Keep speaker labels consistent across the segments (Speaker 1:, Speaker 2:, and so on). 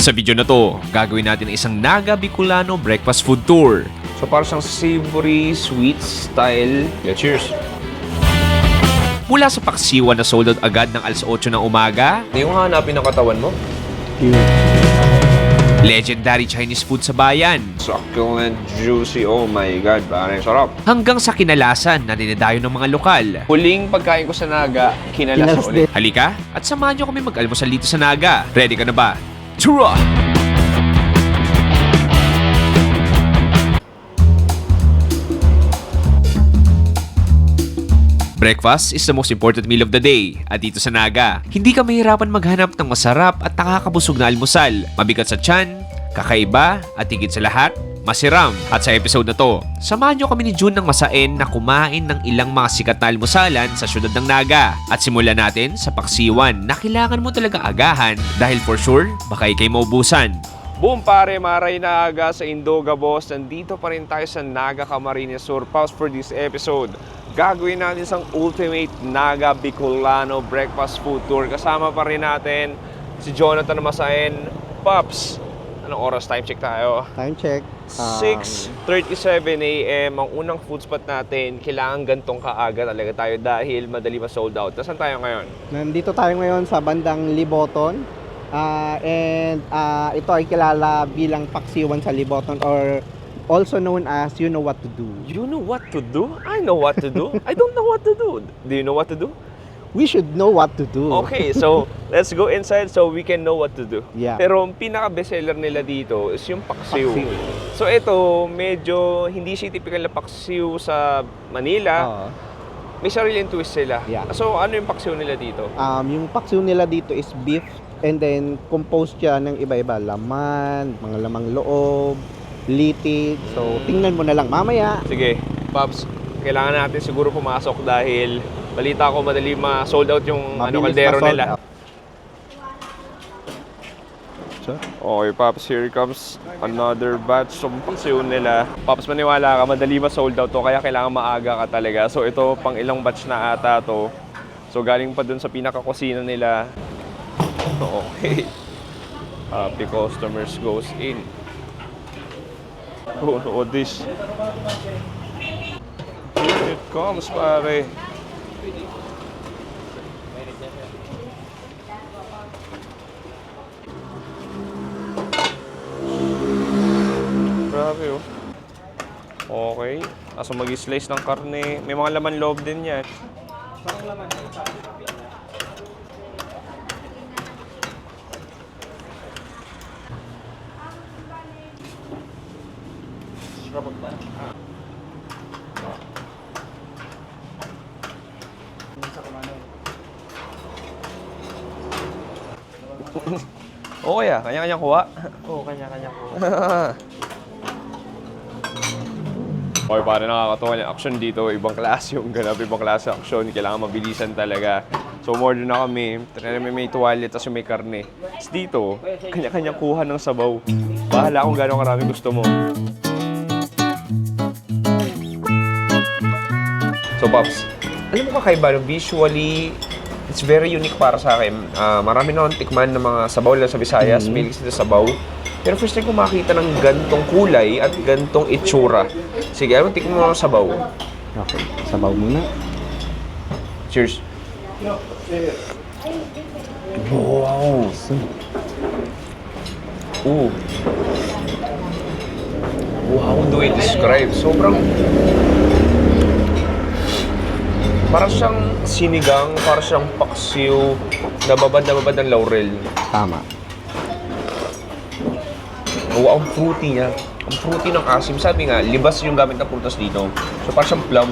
Speaker 1: Sa video na to, gagawin natin isang Naga Bicolano breakfast food tour.
Speaker 2: So para siyang savory, sweet style. Yeah, cheers!
Speaker 1: Mula sa paksiwan na sold out agad ng alas 8 ng umaga,
Speaker 2: Hindi yung hanapin ng katawan mo.
Speaker 1: legendary Chinese food sa bayan,
Speaker 2: Succulent, juicy, oh my God, parang sarap.
Speaker 1: hanggang sa kinalasan na dinadayo ng mga lokal.
Speaker 2: Huling pagkain ko sa Naga, kinalas ulit.
Speaker 1: Halika at samahan nyo kami mag-almusal dito sa Naga. Ready ka na ba? Tara! Breakfast is the most important meal of the day. At dito sa Naga, hindi ka mahirapan maghanap ng masarap at nakakabusog na almusal. Mabigat sa tiyan, kakaiba, at higit sa lahat, masiram. At sa episode na to, samahan nyo kami ni June ng Masaen na kumain ng ilang mga sikat na almusalan sa syudad ng Naga. At simulan natin sa paksiwan na kailangan mo talaga agahan dahil for sure, baka ikay maubusan.
Speaker 2: Boom pare, maray na aga sa Indoga Boss. Nandito pa rin tayo sa Naga Camarines Sur. Pause for this episode. Gagawin natin isang ultimate Naga Bicolano breakfast food tour. Kasama pa rin natin si Jonathan Masaen. Pops, anong oras? Time check tayo.
Speaker 3: Time check.
Speaker 2: 6:37 a.m. Ang unang food spot natin. Kailangan gantong kaaga talaga tayo dahil madali ma-sold out. Nasaan tayo ngayon?
Speaker 3: Nandito tayo ngayon sa bandang Liboton. Ito ay kilala bilang paksiwan sa Liboton or also known as You Know What to Do.
Speaker 2: You know what to do? I know what to do. I don't know what to do. Do you know what to do?
Speaker 3: We should know what to do.
Speaker 2: Okay, so let's go inside so we can know what to do.
Speaker 3: Yeah.
Speaker 2: Pero ang pinaka-bestseller nila dito is yung paksiw.
Speaker 3: Paksiw.
Speaker 2: So ito, medyo hindi siya typical na paksiw sa Manila.
Speaker 3: Oo.
Speaker 2: May sariling twist sila.
Speaker 3: Yeah.
Speaker 2: So ano yung paksiw nila dito?
Speaker 3: Yung paksiw nila dito is beef and then composed siya ng iba-iba. Laman, mga lamang loob, litig. So tingnan mo na lang mamaya.
Speaker 2: Sige, Pops, kailangan natin siguro pumasok dahil balita ko madali ma-sold out yung
Speaker 3: Mabilis
Speaker 2: kaldero
Speaker 3: ma-sold
Speaker 2: nila.
Speaker 3: out. So,
Speaker 2: Okay, Pops, here comes another batch of paksiw nila. Pops, maniwala ka, madali ma-sold out to, kaya kailangan maaga ka talaga. So ito, pang ilang batch na ata to. So galing pa dun sa pinaka-kusina nila. Okay. Happy customers goes in. Oh, no, this. Here it comes, pare. Grabe, oh. Okay. Aso mag-slice ng karne. May mga laman loob din yan. Okay ah, kanya-kanyang kuha.
Speaker 3: Oo, kanya-kanya ko.
Speaker 2: Okay, para nakakatawa yung action dito. Ibang klase yung ganap, ibang klase action. Kailangan mabilisan talaga. So, umorder na kami. May tuwalya, tapos may karne. Tapos dito, kanya-kanyang kuha ng sabaw. Bahala kung gano'ng karami gusto mo. So, Pops, alam mo kakaiba, visually, it's very unique para sa akin. Marami na akong tikman ng mga sabaw lang sa Visayas. May sila sabaw. Pero first time ko makita ng gantong kulay at gantong itsura. Sige, ano, tikman mo ang sabaw.
Speaker 3: Okay, sabaw muna.
Speaker 2: Cheers. Wow! Ooh. Wow, the way describe. Sobrang... Parang siyang sinigang, parang siyang paksiw, nababad ng laurel.
Speaker 3: Tama.
Speaker 2: Wow, ang fruity niya. Ang fruity ng asim. Sabi nga, libas yung gamit na prutas dito. So parang siyang plum.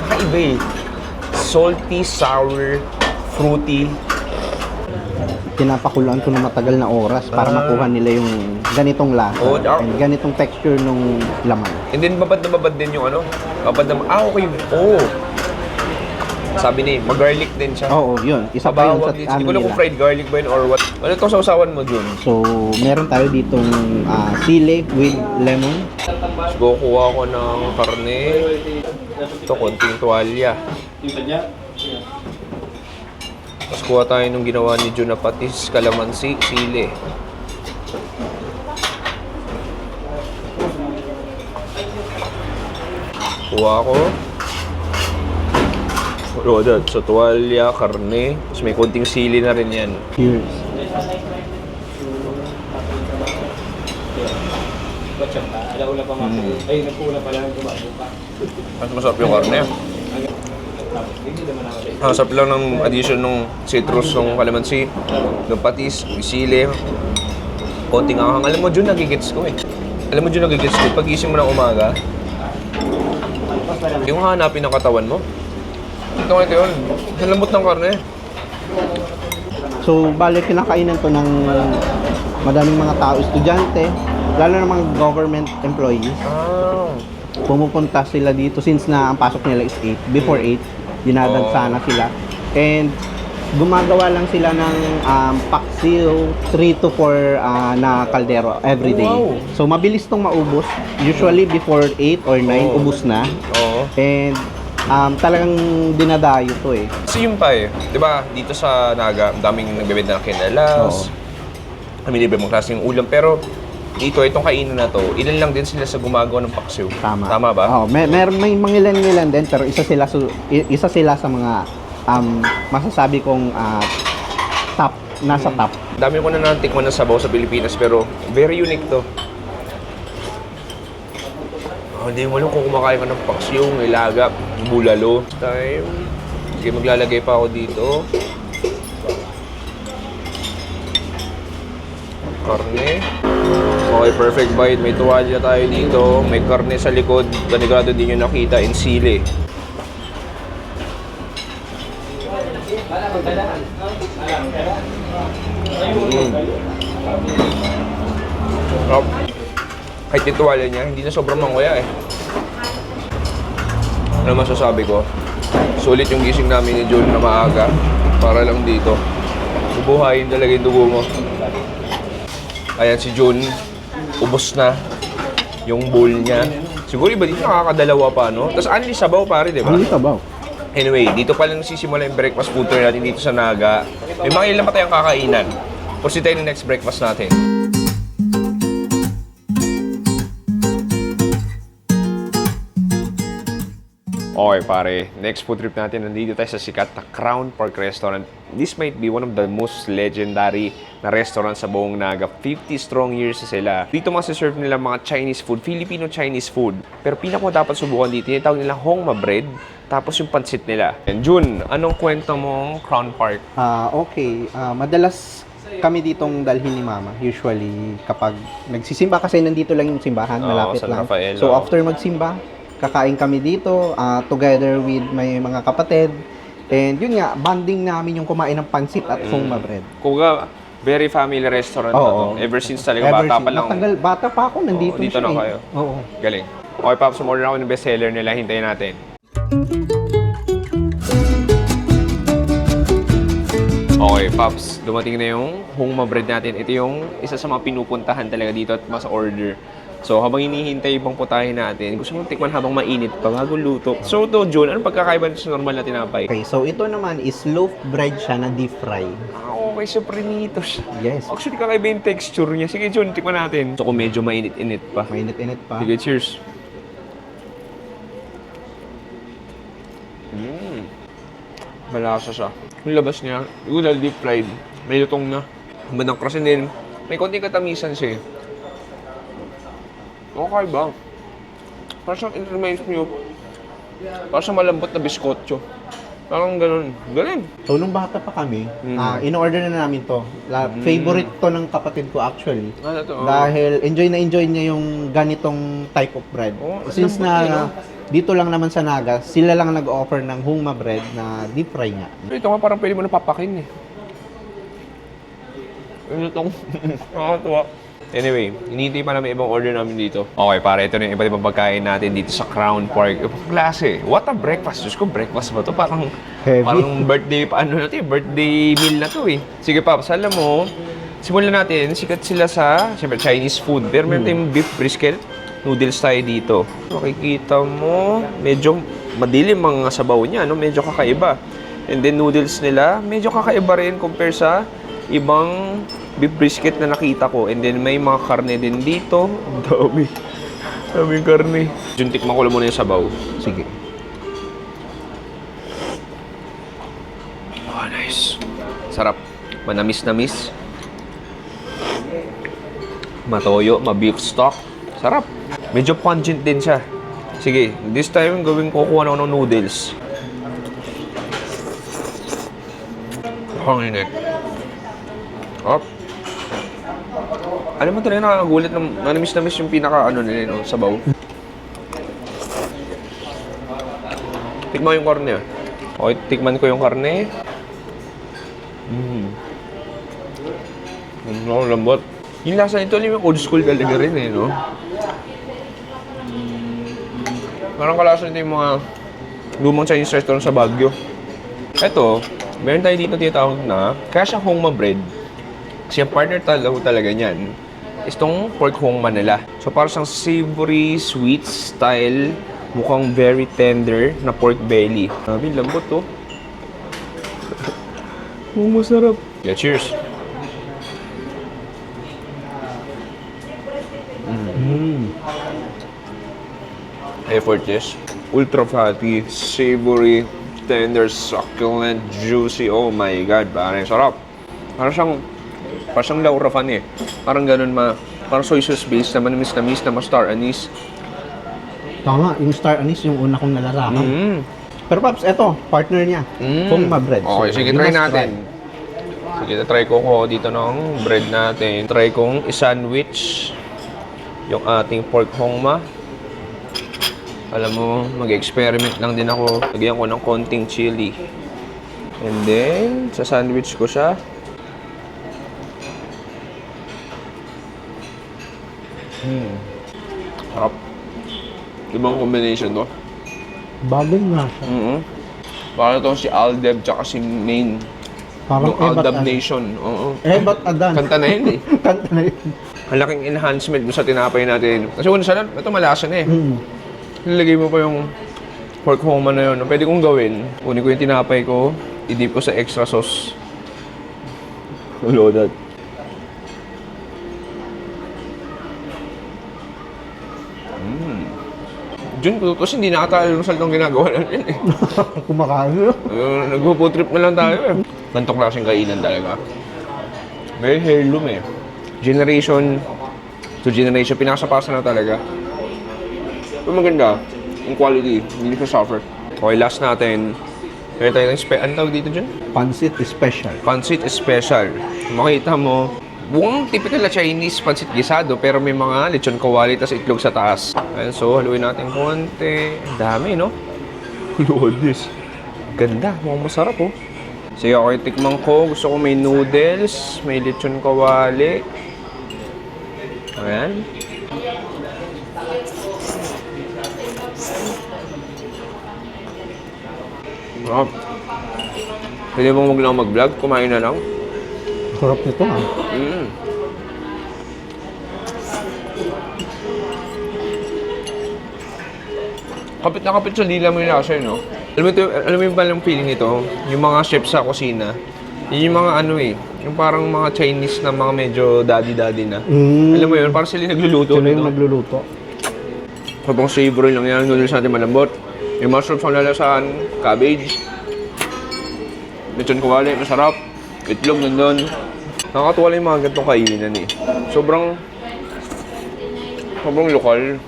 Speaker 2: Kakaiba eh. Salty, sour, fruity.
Speaker 3: Pinapakuluan ko ng matagal na oras para makuha nila yung ganitong lasa
Speaker 2: Oh,
Speaker 3: and ganitong texture nung laman.
Speaker 2: And then babad na babad din yung ano. Babad na, okay. Oh. Sabi ni, mag-garlic din siya.
Speaker 3: Oo, yun. Isa pa yun
Speaker 2: Mabawag
Speaker 3: sa
Speaker 2: din.
Speaker 3: ano
Speaker 2: Hindi ko alam kung
Speaker 3: nila.
Speaker 2: fried garlic ba yun or what. Ano itong sausawan mo dun?
Speaker 3: So, meron tayo ditong sili with lemon.
Speaker 2: So, kuha ko ng karne. Ito, konting tuwalya. Tapos kuha tayo nung ginawa ni Jun na patis, kalamansi, sili. Kuha ko. Rodat, sa tuwalya, karne. Tapos may konting sili na rin yan.
Speaker 3: Cheers.
Speaker 2: Mas masarap yung karne. Masarap lang ng addition ng citrus, ng kalamansi, ng patis, ng sili. Konting ahang. Alam mo, Jun, nagigits ko eh. Alam mo, Jun, nagigits ko. Pag gising mo ng umaga, yung hanapin ng katawan mo. Ito yun. Ang lambot ng karne.
Speaker 3: So, bale, kinakainan to ng madaming mga tao, estudyante, lalo na mga government employees.
Speaker 2: Ah.
Speaker 3: Pumupunta sila dito since na ang pasok nila is 8. Before 8, dinadagsana sila. And gumagawa lang sila ng paksiw 3 to 4 na kaldero every day.
Speaker 2: Wow.
Speaker 3: So, mabilis tong maubos. Usually, before 8 or 9, ubos na.
Speaker 2: Oo.
Speaker 3: And talagang dinadayo to eh.
Speaker 2: Kasi yun pa eh. Diba, dito sa Naga, ang daming nagbebenta ng kinalas. Iba mong klaseng ulam. Pero dito, itong kainan na to, ilan lang din sila sa gumagawa ng paksiw.
Speaker 3: Tama.
Speaker 2: Tama ba?
Speaker 3: Oh, may mangilan-ngilan din pero isa sila sa mga masasabi kong top, nasa top.
Speaker 2: Dami ko na natikman ng sabaw sa Pilipinas pero very unique to. Hindi mo alam kung kumakain ka ng paksiw, nilaga, bulalo. Time. Sige, maglalagay pa ako dito. Karne. Okay, perfect bite. May tuwalya tayo dito. May karne sa likod. Ganigado din yung nakita. And sili. Sarap. Kahit yung tuwalya niya, hindi na sobrang manguya eh. Ano masasabi ko? Sulit yung gising namin ni Jun na maaga. Para lang dito. Bubuhayin talaga yung dugo mo. Ayan si Jun, ubos na yung bowl niya. Siguro iba dito nakakadalawa pa, no? Tapos only sabaw pare, di ba?
Speaker 3: Ano sabaw?
Speaker 2: Anyway, dito pa lang nagsisimula yung breakfast food tour natin dito sa Naga. May mga ilan pa tayong kakainan. Proceed tayo ng next breakfast natin. Okay pare, next food trip natin, nandito tayo sa sikat na Crown Park Restaurant. This might be one of the most legendary na restaurant sa buong Naga. 50 strong years na sila. Dito masiserve nila mga Chinese food, Filipino Chinese food. Pero pinaka mo dapat subukan dito, yung tawag nila Hong Ma bread, tapos yung pansit nila. And Jun, anong kwento mong Crown Park?
Speaker 3: Okay. Madalas kami ditong dalhin ni Mama. Usually, kapag nagsisimba kasi nandito lang yung simbahan, malapit
Speaker 2: San
Speaker 3: lang.
Speaker 2: Rafael,
Speaker 3: So, after magsimba, kakain kami dito together with may mga kapatid. And yun nga, banding namin yung kumain ng pansit at Hong Ma bread.
Speaker 2: Kuga, very family restaurant na to. Ever since talaga bata pa lang.
Speaker 3: Bata pa ako, nandito
Speaker 2: Dito
Speaker 3: siya
Speaker 2: na
Speaker 3: eh.
Speaker 2: kayo.
Speaker 3: Oo.
Speaker 2: Galing. Okay, Pops, umorder ako ng bestseller nila. Hintayin natin. Okay, Pops. Dumating na yung Hong Ma bread natin. Ito yung isa sa mga pinupuntahan talaga dito at mas order. So, habang hinihintay ibang putahin natin, gusto mong tikman habang mainit pa, bago luto. So, to, Jun, anong pagkakaiba sa normal na tinapay?
Speaker 3: Okay, so ito naman is loaf bread siya na deep fry.
Speaker 2: Okay, so prinito siya.
Speaker 3: Yes.
Speaker 2: Actually, kakaiba yung texture niya. Sige, Jun, tikman natin. So, kung medyo mainit-init pa.
Speaker 3: Mainit-init pa.
Speaker 2: Sige, cheers. Malasa siya. Yung labas niya, yung dahil deep fried, may lutong na. Ang bandang crust din, may konting katamisan siya eh. Okay ba? Parang siyang it reminds me of, parang siyang malambot na biskotso. Parang ganun. Galing.
Speaker 3: So, nung bata pa kami, in-order na namin to. Favorite to ng kapatid ko actually.
Speaker 2: Totoo.
Speaker 3: Dahil enjoy na enjoy niya yung ganitong type of bread.
Speaker 2: Oh,
Speaker 3: Since
Speaker 2: lambot
Speaker 3: na
Speaker 2: yun, no?
Speaker 3: dito lang naman sa Naga, sila lang nag-offer ng Hong Ma bread na deep fry nga.
Speaker 2: Ito nga parang pwede mo napapakin eh. Ano itong? Nakakatuwa. Anyway, hinihintay pa namin ibang order namin dito. Okay, pare, ito na yung iba't ibang pagkain natin dito sa Crown Park. Ibang klase. What a breakfast. Diyos ko, breakfast ba to? Parang,
Speaker 3: Heavy.
Speaker 2: parang birthday, paano na to eh? Birthday meal na to eh. Sige, Paps, alam mo, simulan natin, sikat sila sa, siyempre, Chinese food. Pero meron tayong beef brisket, noodles tayo dito. Makikita mo, medyo madilim ang sabaw niya, no? Medyo kakaiba. And then noodles nila, medyo kakaiba rin compare sa ibang beef brisket na nakita ko. And then may mga karne din dito. Ang dami. Daming karne. Jun, tikman ko lang muna yung sabaw.
Speaker 3: Sige.
Speaker 2: Oh, nice. Sarap. Manamis-namis. Matoyo, ma-beef stock. Sarap. Medyo pungent din siya. Sige, this time gawin ko kuha na ako ng noodles. Ang init. Up. Alam mo talaga nakakagulat ng manamis-namis yung pinaka nila, no? Sabaw. Tikman yung karne. Okay, tikman ko yung karne. Ang lambot. Yung lasa nito, yung old school talaga rin eh, no? Parang kalasa nito yung mga lumang Chinese restaurant sa Baguio. Ito, meron tayo dito tinatawag na kaya siyang Hongma bread. Kasi yung partner talaga niyan is tong pork Hongma nila. So parang siyang savory, sweet style, mukhang very tender na pork belly. Sabi, lambot to. Masarap. Yeah, cheers. Effortless, ultra fatty, savory, tender, succulent, juicy. Oh my God, parang sarap. Parang siyang laurafan eh. Parang ganun parang soy sauce based na manamis-namis na star anise.
Speaker 3: Tama, yung star anise yung una kong nalarakan. Pero Paps, eto, partner niya. Hongma bread.
Speaker 2: Okay,
Speaker 3: So,
Speaker 2: sige,
Speaker 3: you
Speaker 2: try
Speaker 3: must
Speaker 2: natin. Sige, try ko dito ng bread natin. Try kong i-sandwich yung ating pork Hongma. Alam mo, mag-experiment lang din ako. Lagyan ko ng konting chili. And then, sa sandwich ko siya. Sarap. Ibang combination to.
Speaker 3: Bagay nga siya.
Speaker 2: Para to si Aldeb tsaka si Main.
Speaker 3: Parang
Speaker 2: Yung Aldab Nation. Oo.
Speaker 3: Ebat Adan.
Speaker 2: Kanta na yun eh.
Speaker 3: Kanta na yun.
Speaker 2: Ang laking enhancement dun sa tinapay natin. Kasi una sana, ito malasa na eh. Nilagay mo pa yung pork Hongma na yun. Ang pwede kong gawin, kunin ko yung tinapay ko, i-dip ko sa extra sauce. Loaded. Jun, kutos, hindi nakatalusal itong ginagawa natin eh.
Speaker 3: Kumakain.
Speaker 2: Nag-food trip na lang tayo eh. Gantong klaseng kainan talaga. Very heirloom eh. Generation to generation, pinakasapasa na talaga. Pero maganda, yung quality, hindi siya suffer. Okay, last natin. Kaya tayo ng ano tawag dito dyan?
Speaker 3: Pansit special.
Speaker 2: Pansit special. Makita mo, buong typical na Chinese pansit gisado, pero may mga lechon kawali tas itlog sa taas. Ayan, so haluin natin konti. Ang dami, no? Look at this. Ganda, mukhang masarap, oh. Sige, okay, tikman ko. Gusto ko may noodles, may lechon kawali. Ayan. Oh. Pwede bang wag lang mag-vlog? Kumain na lang.
Speaker 3: Sarap nito ha.
Speaker 2: Kapit na kapit sa dila mo yung lasa, no? Alam mo yung palang feeling nito? Yung mga chef sa kusina, yun yung mga ano eh, yung parang mga Chinese na mga medyo daddy-daddy na. Alam mo yun, parang sila nagluluto.
Speaker 3: Sila yung
Speaker 2: no?
Speaker 3: nagluluto.
Speaker 2: Kapag savory lang yan, noodles natin malambot. Yung mushrooms ang lalasahan, cabbage. Lechon kawali, masarap. Itlog nandun. Nakakatuwa lang yung mga ganitong kainan eh. Sobrang lokal.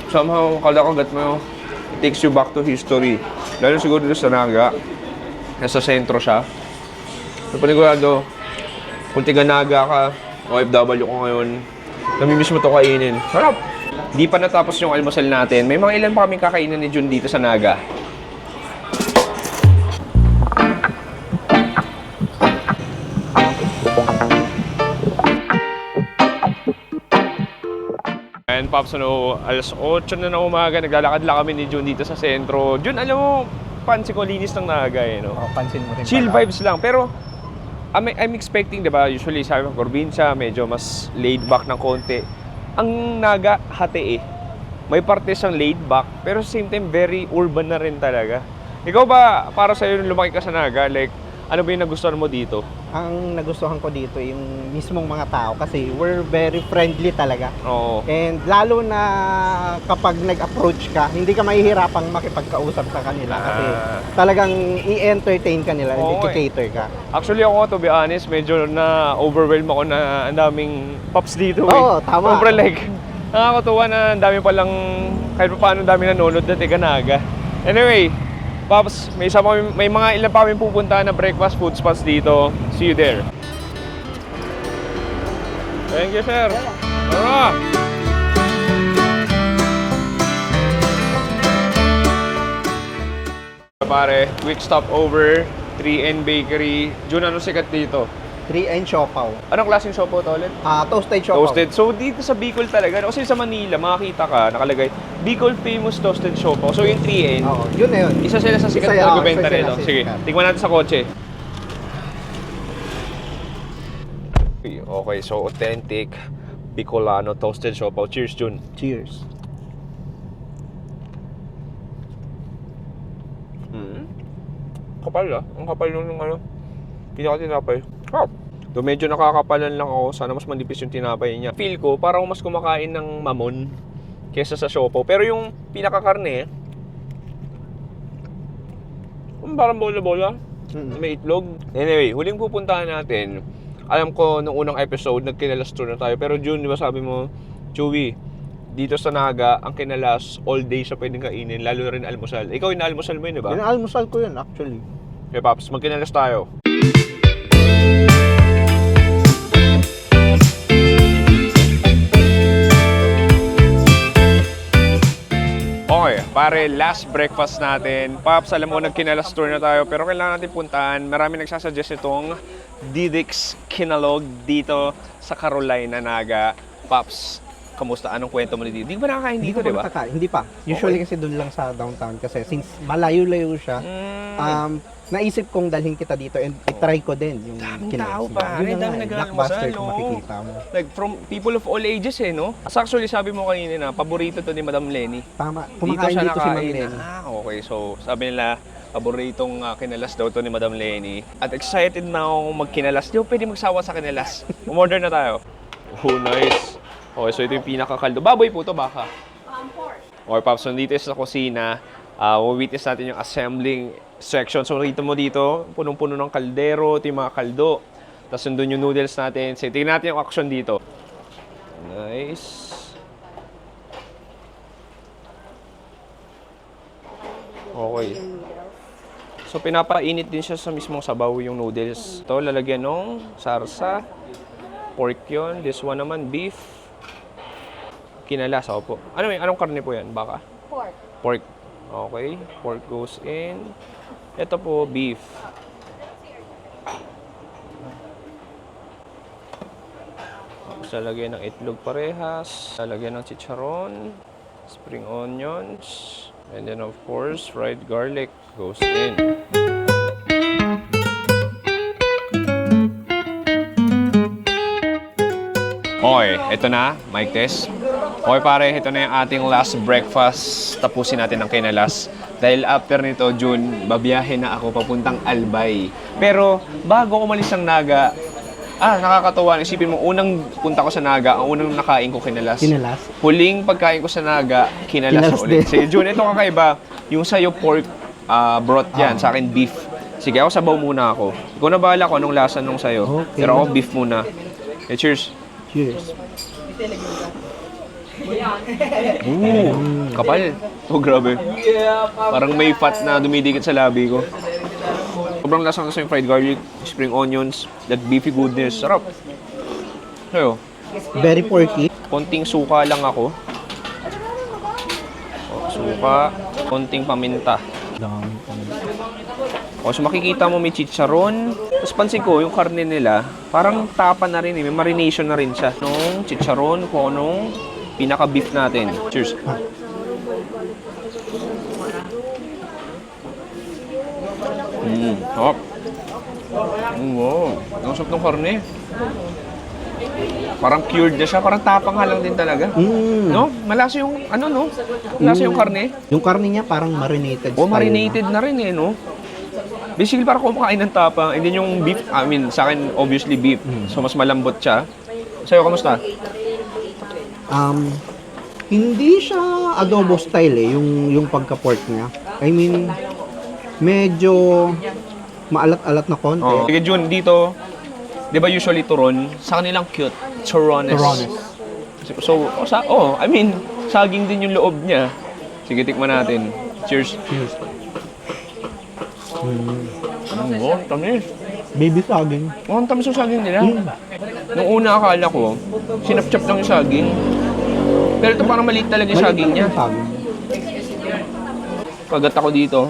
Speaker 2: Somehow, kada kagat mo, it takes you back to history. Lalo siguro dito sa Naga. Nasa sentro siya. So, panigurado, kung tiga Naga ka, OFW ko ngayon, namimiss mo ito kainin. Sarap! Di pa natapos yung almusal natin. May mga ilan pa kaming kakainan ni Jun dito sa Naga. And Pops, ano, alas 8 na ng umaga, naglalakad lang kami ni Jun dito sa sentro. Jun, alam mo, pansin ko, linis ng Naga eh, no?
Speaker 3: Oh, pansin mo rin
Speaker 2: Chill
Speaker 3: pala.
Speaker 2: vibes lang, pero I'm expecting, di ba, usually sabi ko, probinsya, medyo mas laid back ng konti. Ang Naga, hati eh. May parte siyang laid back, pero same time, very urban na rin talaga. Ikaw ba, para sa'yo, nung lumaki ka sa Naga, like, ano ba yung nagustuhan mo dito?
Speaker 3: Ang nagustuhan ko dito yung mismong mga tao kasi we're very friendly talaga.
Speaker 2: Oo.
Speaker 3: And lalo na kapag nag-approach ka, hindi ka mahihirapang makipagkausap sa kanila kasi talagang i-entertain ka nila,
Speaker 2: Oo,
Speaker 3: i-cater ka.
Speaker 2: Actually ako, to be honest, medyo na-overwhelm ako na ang daming pops dito.
Speaker 3: Oo, tama.
Speaker 2: Sobrang like, nakakatuwa na ang dami palang, kahit pa paano ang dami nanonood na taga Naga. Anyway, Pops, may mga ilan pa kami pupuntahan na breakfast food spots dito. See you there. Thank you, sir. Tara! Pare, quick stop over, 3N Bakery. Jun, ano sikat dito?
Speaker 3: 3N Siopaw.
Speaker 2: Anong klaseng siopaw to ulit?
Speaker 3: Toasted Siopaw.
Speaker 2: Toasted. So, dito sa Bicol talaga, kasi sa Manila, makakita ka, nakalagay, Bicol famous toasted siopaw. So, yung 3N,
Speaker 3: Oo, yun na yun.
Speaker 2: isa sila sa sikat
Speaker 3: Isa,
Speaker 2: na
Speaker 3: oo,
Speaker 2: nagbebenta
Speaker 3: isa sila
Speaker 2: rin.
Speaker 3: sa
Speaker 2: Sige,
Speaker 3: sikat.
Speaker 2: tingnan natin sa kotse. Okay, so authentic Bicolano toasted siopaw. Cheers, Jun.
Speaker 3: Cheers.
Speaker 2: Kapal ang kapal nung ano, pinaka-tinapay. Do medyo nakakapalan lang ako, sana mas manipis yung tinapay niya. Feel ko, parang mas kumakain ng mamon kesa sa siopaw. Pero yung pinakakarne, parang bola-bola. May itlog. Anyway, huling pupuntahan natin. Alam ko, nung unang episode, nagkinalas tour na tayo. Pero June, di ba sabi mo, Chewy, dito sa Naga, ang kinalas, all day siya pwedeng kainin, lalo na rin almusal. Ikaw, inaalmusal mo yun, di ba?
Speaker 3: Yung almusal ko yun, actually.
Speaker 2: Okay, Paps, magkinalas tayo. Okay, pare, last breakfast natin. Paps, alam mo, nagkinalas tour na tayo, pero kailangan natin puntahan. Marami nagsasuggest itong Didik's Kinalog dito sa Carolina, Naga. Paps, kamusta? Anong kwento mo dito? Di ba nakakain dito, di ba?
Speaker 3: Hindi pa. Usually kasi doon lang sa downtown kasi since malayo-layo siya, naisip kong dalhin kita dito and itry ko din yung
Speaker 2: Daming
Speaker 3: kinalas
Speaker 2: tao,
Speaker 3: niya.
Speaker 2: pare.
Speaker 3: Yun na
Speaker 2: Daming
Speaker 3: nga,
Speaker 2: nag-aalmusal,
Speaker 3: blockbuster kung
Speaker 2: no?
Speaker 3: makikita mo.
Speaker 2: Like, from people of all ages no? As actually, sabi mo kanina na, paborito to ni Madam Lenny.
Speaker 3: Tama. Kumakain dito si Ma'am Lenny.
Speaker 2: Okay. So, sabi nila, paboritong kinalas daw to ni Madam Lenny. At excited na akong magkinalas. Di ba pwede magsawa sa kinalas? Umorder na tayo. Oh, nice. Okay, so ito yung pinakakaldo. Baboy po to, baka? Pork. Okay, Pops, so dito sa kusina, witness natin yung assembling section. So, rito mo dito, punong-puno ng kaldero, ito yung mga kaldo. Tapos nandun yung noodles natin. So, tingnan natin yung action dito. Nice. Okay. So, pinapainit din siya sa mismong sabaw yung noodles. Ito, lalagyan ng sarsa. Pork yun. This one naman, beef. Kinalas, po. Anong karne po yan? Baka?
Speaker 4: Pork.
Speaker 2: Pork. Okay. Pork goes in. Ito po, beef. Tapos lalagyan ng itlog parehas. Lalagyan ng chicharon. Spring onions. And then of course, fried garlic goes in. Okay, ito na, mic test. Okay pare, ito na yung ating last breakfast. Tapusin natin ang kinalas. Dahil after nito, June, babiyahe na ako papuntang Albay. Pero bago umalis ang Naga, nakakatuwa. Isipin mo, unang punta ko sa Naga, ang unang nakain ko kinalas.
Speaker 3: Kinalas?
Speaker 2: Huling pagkain ko sa Naga, kinalas ulit.
Speaker 3: din.
Speaker 2: Sige, June, ito kakaiba. Yung sa'yo pork broth yan, sa akin beef. Sige, ako sabaw muna ako. Ikaw na bahala ko anong lasa nung sa'yo.
Speaker 3: Okay.
Speaker 2: Pero ako beef muna. Okay, cheers.
Speaker 3: Cheers.
Speaker 2: Kapal. Oh, grabe. Parang may fat na dumidikit sa labi ko. Sobrang lasang sa yung fried garlic, spring onions, that beefy goodness. Sarap. Sayo,
Speaker 3: Very porky.
Speaker 2: konting suka lang ako. Suka, konting paminta. So makikita mo may chicharon. Tapos pansin ko, yung karne nila, parang tapa na rin eh. May marination na rin siya. Nung chicharon, kung anong pinaka-beef natin. Cheers. Hop. Wow. Ang sarap ng karne. Parang cured na siya, parang tapang lang din talaga. No? Malasa yung, ano no? Malasa yung karne.
Speaker 3: Yung karne niya parang marinated
Speaker 2: O,
Speaker 3: style
Speaker 2: marinated na rin eh, no? Basically, parang kumakain ng tapang. And then yung beef, I mean, sa akin, obviously beef. So, mas malambot siya. Sa'yo, kamusta?
Speaker 3: Hindi siya adobo style eh, yung pagka-pork niya. I mean, medyo maalat-alat na konti.
Speaker 2: Oh. Sige, Jun, dito, di ba usually turon? Sa kanilang cute, turones.
Speaker 3: Turones.
Speaker 2: So, I mean, saging din yung loob niya. Sige, tikman natin. Cheers.
Speaker 3: Cheers.
Speaker 2: Oh, tamis.
Speaker 3: Baby saging.
Speaker 2: Oh, ang tamis yung saging nila. Nung una akala ko, sinapchap lang yung saging. Pero ito parang maliit talaga yung saging niya.
Speaker 3: Saging.
Speaker 2: Kagat ako dito.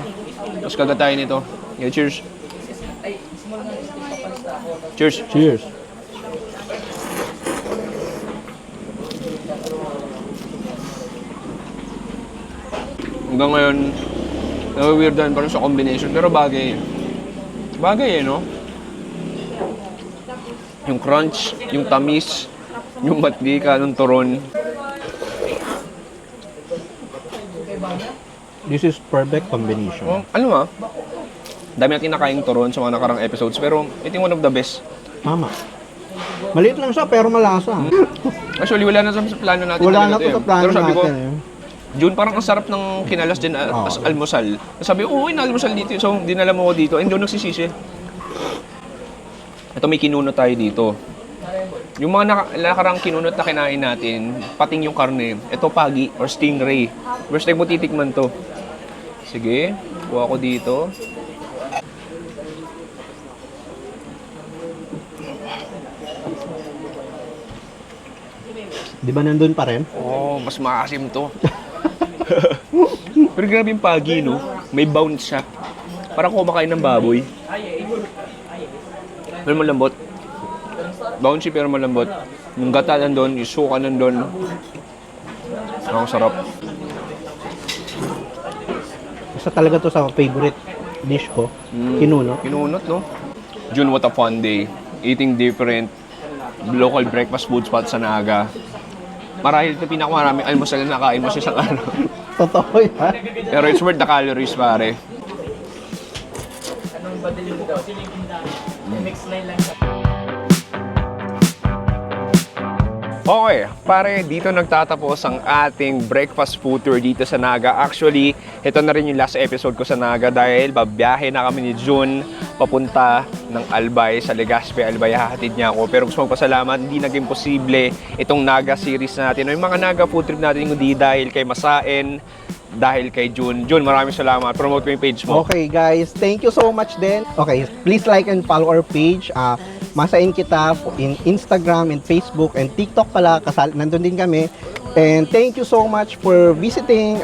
Speaker 2: Tapos kagat tayo nito. Yeah, cheers. Cheers.
Speaker 3: Cheers.
Speaker 2: Hanggang ngayon, nawi-weirdan pa rin sa combination. Pero bagay. Bagay eh, no? Yung crunch, yung tamis, yung matika ng turon.
Speaker 3: This is perfect combination.
Speaker 2: Oh, alam mo, dami natin nakaing turon sa mga nakarang episodes. Pero ito yung one of the best.
Speaker 3: Tama. Maliit lang siya pero malasa.
Speaker 2: Actually, wala na sa plano natin.
Speaker 3: Wala na
Speaker 2: talaga
Speaker 3: to
Speaker 2: ito
Speaker 3: sa
Speaker 2: eh.
Speaker 3: plano
Speaker 2: Pero sabi ko,
Speaker 3: natin. Eh.
Speaker 2: June, parang ang sarap ng kinalas din as almusal. Sabi ko, na almusal dito. So, dinala mo ko dito. And doon nagsisisi. Ito, may kinunot tayo dito. Yung mga nakarang kinunot na kinain natin, pating yung karne. Ito, pagi or stingray. First time mo titikman to. Sige, kuha ko dito.
Speaker 3: Di ba nandun pa rin?
Speaker 2: Oh, mas maasim to. Pero grabe yung pagi, no? May bounce siya. Parang kumakain ng baboy. Pero malambot. Bouncy pero malambot. Yung gata nandun, yung suka nandun. Ang sarap.
Speaker 3: Isa talaga to sa favorite dish ko. Kinunot.
Speaker 2: Kinunot, no? June, what a fun day. Eating different local breakfast food spots sa Naga. Marahil ito pinakamaraming almusal na nakain mo sa isang araw.
Speaker 3: Totoo yan.
Speaker 2: Pero it's worth the calories, pare. Okay, pare, dito nagtatapos ang ating breakfast food tour dito sa Naga. Actually, ito na rin yung last episode ko sa Naga dahil babiyahe na kami ni June papunta ng Albay, sa Legazpi, Albay. Hahatid niya ako. Pero gusto magpasalamat, hindi naging posible itong Naga series natin. O yung mga Naga food trip natin, hindi dahil kay Masaen, dahil kay June. June, maraming salamat. Promote mo yung page mo.
Speaker 3: Okay guys, thank you so much din. Okay, please like and follow our page. Masain kita in Instagram and Facebook and TikTok pala, nandun din kami. And thank you so much for visiting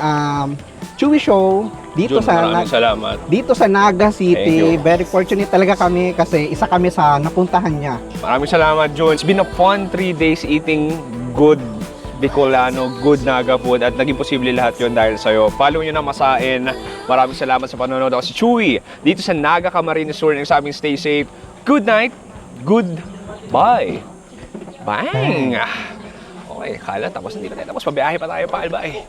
Speaker 3: Chewy Show dito
Speaker 2: June, maraming salamat.
Speaker 3: dito sa Naga
Speaker 2: Thank
Speaker 3: City.
Speaker 2: you.
Speaker 3: Very fortunate talaga kami kasi isa kami sa napuntahan niya.
Speaker 2: Maraming salamat, June. It's been a fun 3 days eating good Bicolano, good Naga food at naging posible lahat yon dahil sa'yo. Follow nyo na Masain. Maraming salamat sa panonood. Ako si Chewy dito sa Naga Camarines Sur. Nagsabing stay safe. Good night. Good bye. Bang! Okay, kala tapos hindi pa tayo tapos. Pabiyahe pa tayo pa Albay.